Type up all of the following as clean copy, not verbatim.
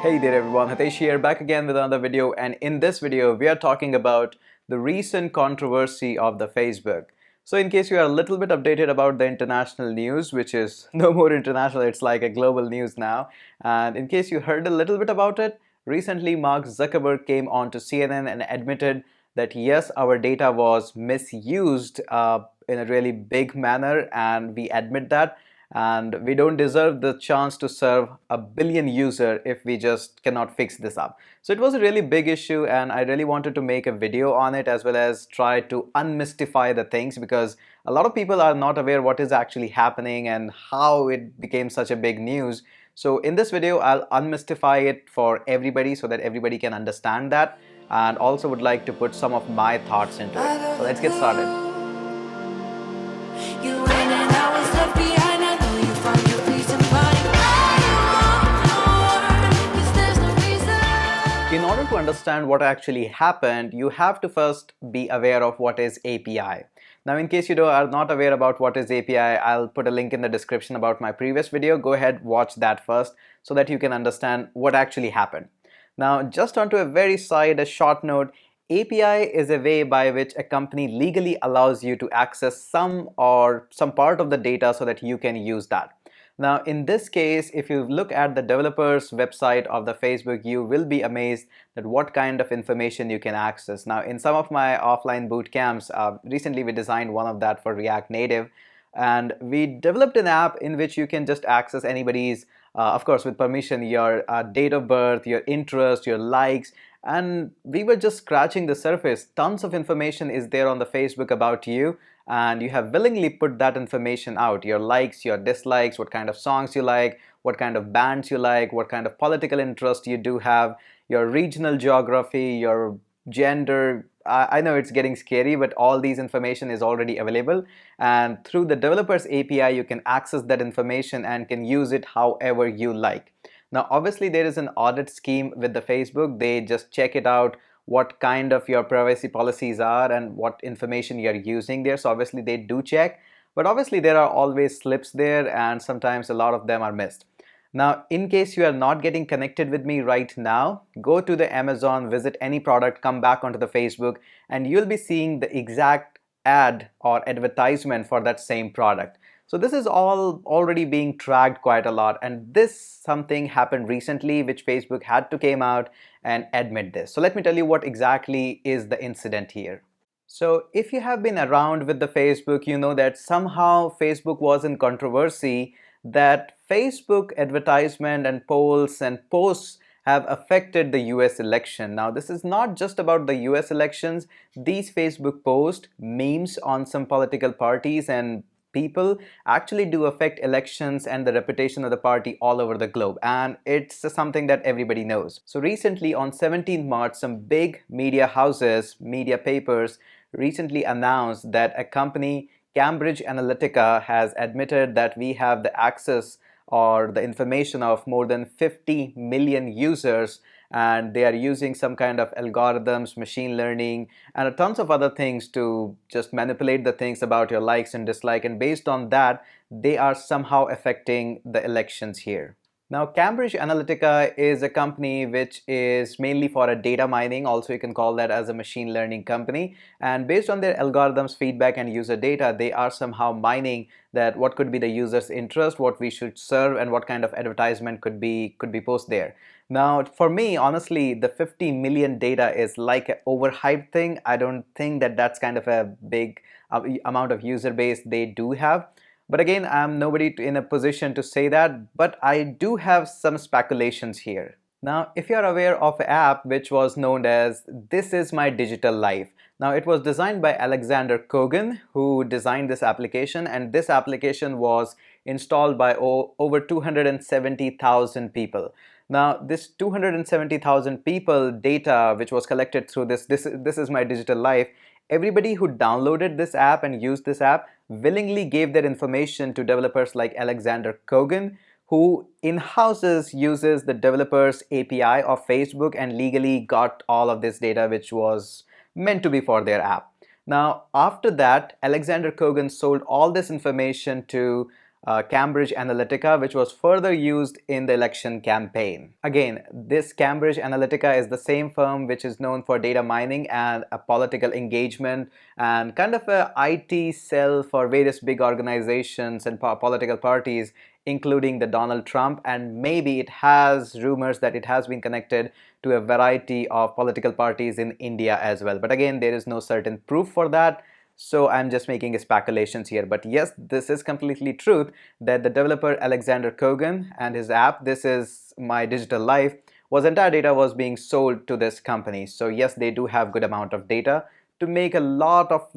Hey there everyone, Hitesh here, back again with another video, and in this video we are talking about the recent controversy of the Facebook. So in case you are a little bit updated about the international news, which is no more international, it's like a global news now, and in case you heard a little bit about it, recently Mark Zuckerberg came on to CNN and admitted that yes, our data was misused in a really big manner, and we admit that, and we don't deserve the chance to serve a billion user if we just cannot fix this up. So it was a really big issue, and I really wanted to make a video on it as well as try to unmystify the things, because a lot of people are not aware what is actually happening and how it became such a big news. So in this video I'll unmystify it for everybody so that everybody can understand that, and also would like to put some of my thoughts into it. So let's get started. In order to understand what actually happened, you have to first be aware of what is API. Now, in case you are not aware about what is API, I'll put a link in the description about my previous video. Go ahead, watch that first so that you can understand what actually happened. Now, just onto a very side, a short note, API is a way by which a company legally allows you to access some part of the data so that you can use that. Now, in this case, if you look at the developers website of the Facebook, you will be amazed at what kind of information you can access. Now, in some of my offline boot camps, recently we designed one of that for React Native, and we developed an app in which you can just access anybody's, of course with permission, your date of birth, your interest, your likes, and we were just scratching the surface. Tons of information is there on the Facebook about you, and you have willingly put that information out, your likes, your dislikes, what kind of songs you like, what kind of bands you like, what kind of political interest you do have, your regional geography, your gender. I know it's getting scary, but all these information is already available, and through the developers API you can access that information and can use it however you like. Now obviously there is an audit scheme with the Facebook. They just check it out, what kind of your privacy policies are and what information you're using there. So obviously they do check, but obviously there are always slips there, and sometimes a lot of them are missed. Now, in case you are not getting connected with me right now, go to the Amazon, visit any product, come back onto the Facebook, and you'll be seeing the exact ad or advertisement for that same product. So this is all already being tracked quite a lot, and this something happened recently which Facebook had to came out and admit this. So let me tell you what exactly is the incident here. So if you have been around with the Facebook, you know that somehow Facebook was in controversy, that Facebook advertisement and polls and posts have affected the US election. Now this is not just about the US elections. These Facebook posts, memes on some political parties and people actually do affect elections and the reputation of the party all over the globe, and it's something that everybody knows. So recently on 17th March, some big media houses, media papers recently announced that a company, Cambridge Analytica, has admitted that we have the access or the information of more than 50 million users, and they are using some kind of algorithms, machine learning, and tons of other things to just manipulate the things about your likes and dislike, and based on that they are somehow affecting the elections here. Now, Cambridge Analytica is a company which is mainly for a data mining, also you can call that as a machine learning company, and based on their algorithms, feedback and user data, they are somehow mining that what could be the user's interest, what we should serve, and what kind of advertisement could be posted there. Now for me, honestly, the 50 million data is like an overhyped thing. I don't think that that's kind of a big amount of user base they do have. But again, I'm nobody in a position to say that, but I do have some speculations here. Now, if you're aware of an app which was known as This Is My Digital Life. Now, it was designed by Alexander Kogan, who designed this application, and this application was installed by over 270,000 people. Now, this 270,000 people data which was collected through this is My Digital Life, everybody who downloaded this app and used this app willingly gave their information to developers like Alexander Kogan, who in-houses uses the developers API of Facebook and legally got all of this data which was meant to be for their app. Now, after that, Alexander Kogan sold all this information to Cambridge Analytica, which was further used in the election campaign. Again, this Cambridge Analytica is the same firm which is known for data mining and a political engagement and kind of a IT cell for various big organizations and political parties, including the Donald Trump, and maybe it has rumors that it has been connected to a variety of political parties in India as well. But again, there is no certain proof for that. So I'm just making speculations here. But yes, this is completely truth that the developer Alexander Kogan and his app, This Is My Digital Life, entire data was being sold to this company. So yes, they do have good amount of data to make a lot of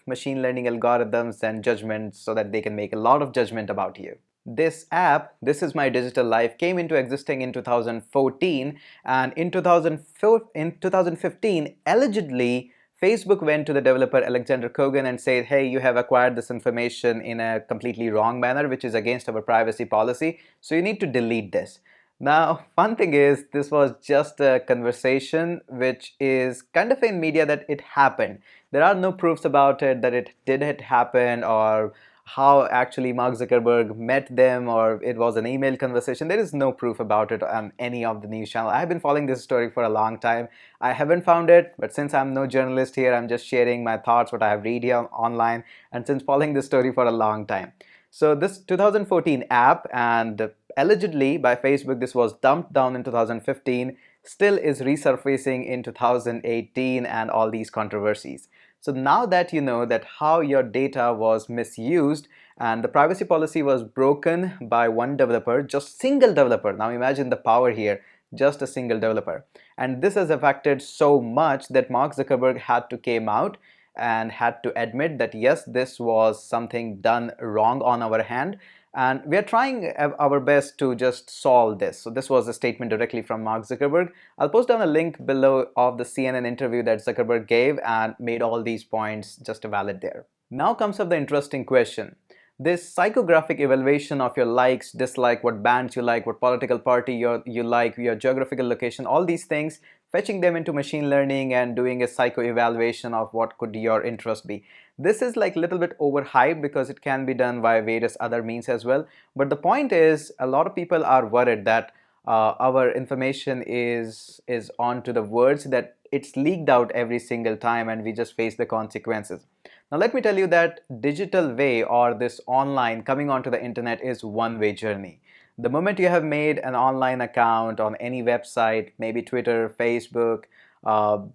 machine learning algorithms and judgments so that they can make a lot of judgment about you. This app, This Is My Digital Life, came into existing in 2014, and in 2015, allegedly, Facebook went to the developer Alexander Kogan and said, hey, you have acquired this information in a completely wrong manner, which is against our privacy policy, so you need to delete this. Now, fun thing is, this was just a conversation which is kind of in media that it happened. There are no proofs about it that it did happen, or how actually Mark Zuckerberg met them, or it was an email conversation. There is no proof about it on any of the news channel. I have been following this story for a long time. I haven't found it, but since I'm no journalist here, I'm just sharing my thoughts, what I have read here online, and since following this story for a long time. So this 2014 app, and allegedly by Facebook, this was dumped down in 2015, still is resurfacing in 2018 and all these controversies. So now that you know that how your data was misused and the privacy policy was broken by one developer, just single developer. Now imagine the power here, just a single developer. And this has affected so much that Mark Zuckerberg had to came out and had to admit that yes, this was something done wrong on our hand, and we are trying our best to just solve this. So this was a statement directly from Mark Zuckerberg. I'll post down a link below of the CNN interview that Zuckerberg gave and made all these points just valid there. Now comes up the interesting question. This psychographic evaluation of your likes, dislike, what bands you like, what political party you like, your geographical location, all these things, fetching them into machine learning and doing a psycho evaluation of what could your interest be. This is like a little bit overhyped because it can be done by various other means as well. But the point is, a lot of people are worried that our information is onto the words, that it's leaked out every single time and we just face the consequences. Now let me tell you that digital way, or this online coming onto the internet, is one-way journey. The moment you have made an online account on any website, maybe Twitter, Facebook,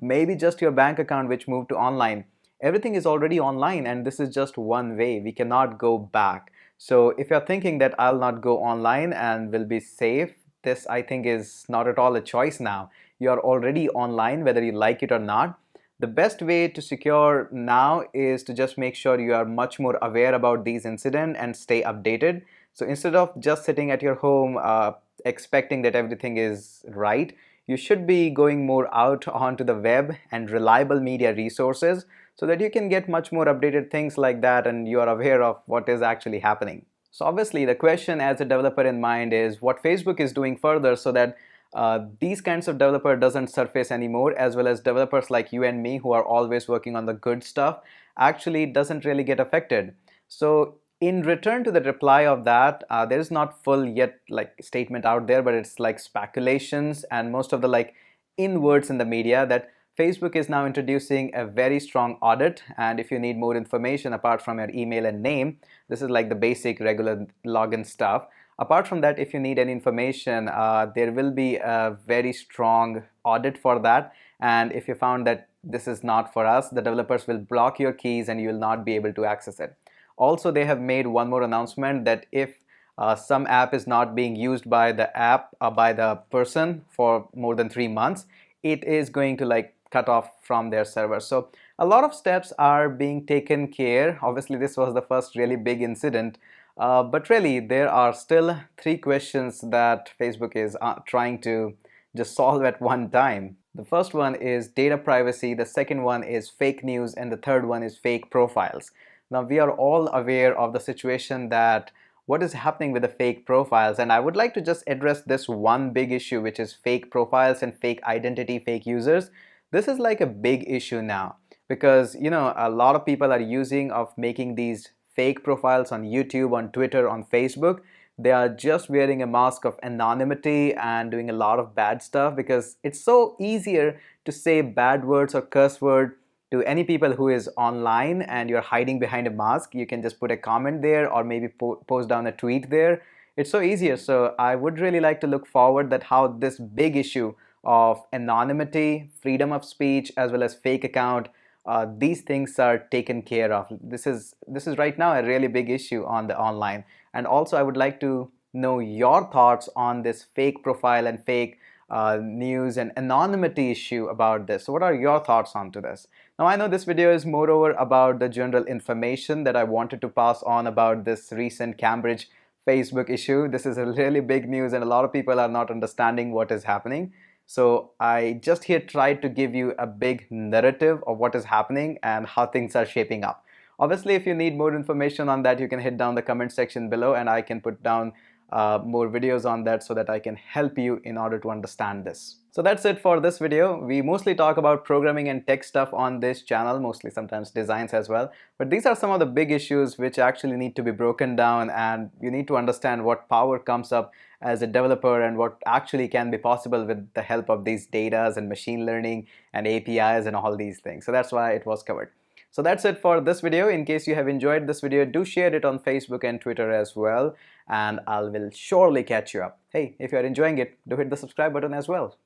maybe just your bank account which moved to online, everything is already online, and this is just one way. We cannot go back. So if you're thinking that I'll not go online and will be safe, this I think is not at all a choice now. You're already online whether you like it or not. The best way to secure now is to just make sure you are much more aware about these incidents and stay updated. So instead of just sitting at your home expecting that everything is right, you should be going more out onto the web and reliable media resources so that you can get much more updated things like that and you are aware of what is actually happening. So obviously the question as a developer in mind is what Facebook is doing further so that these kinds of developer doesn't surface anymore, as well as developers like you and me who are always working on the good stuff actually doesn't really get affected. So in return to the reply of that, there is not full yet like statement out there, but it's like speculations and most of the like in words in the media that Facebook is now introducing a very strong audit, and if you need more information apart from your email and name, this is like the basic regular login stuff. Apart from that, if you need any information, there will be a very strong audit for that, and if you found that this is not for us, the developers will block your keys and you will not be able to access it. Also, they have made one more announcement that if some app is not being used by the person for more than 3 months, it is going to like cut off from their server. So a lot of steps are being taken care. Obviously, this was the first really big incident, but really there are still 3 questions that Facebook is trying to just solve at one time. The first one is data privacy, the second one is fake news, and the third one is fake profiles. Now we are all aware of the situation that what is happening with the fake profiles, and I would like to just address this one big issue, which is fake profiles and fake identity, fake users. This is like a big issue now because a lot of people are using of making these fake profiles on YouTube, on Twitter, on Facebook. They are just wearing a mask of anonymity and doing a lot of bad stuff because it's so easier to say bad words or curse word to any people who is online and you're hiding behind a mask. You can just put a comment there or maybe post down a tweet there. It's so easier. So I would really like to look forward that how this big issue of anonymity, freedom of speech, as well as fake account, these things are taken care of. This is right now a really big issue on the online. And also I would like to know your thoughts on this fake profile and fake news and anonymity issue about this. So what are your thoughts onto this? Now I know this video is moreover about the general information that I wanted to pass on about this recent Cambridge Facebook issue. This is a really big news and a lot of people are not understanding what is happening. So I just here tried to give you a big narrative of what is happening and how things are shaping up. Obviously, if you need more information on that, you can hit down the comment section below and I can put down more videos on that so that I can help you in order to understand this. So that's it for this video. We mostly talk about programming and tech stuff on this channel, mostly sometimes designs as well. But these are some of the big issues which actually need to be broken down, and you need to understand what power comes up as a developer and what actually can be possible with the help of these data and machine learning and APIs and all these things. So that's why it was covered. So that's it for this video. In case you have enjoyed this video, do share it on Facebook and Twitter as well, and I will surely catch you up. Hey, if you are enjoying it, do hit the subscribe button as well.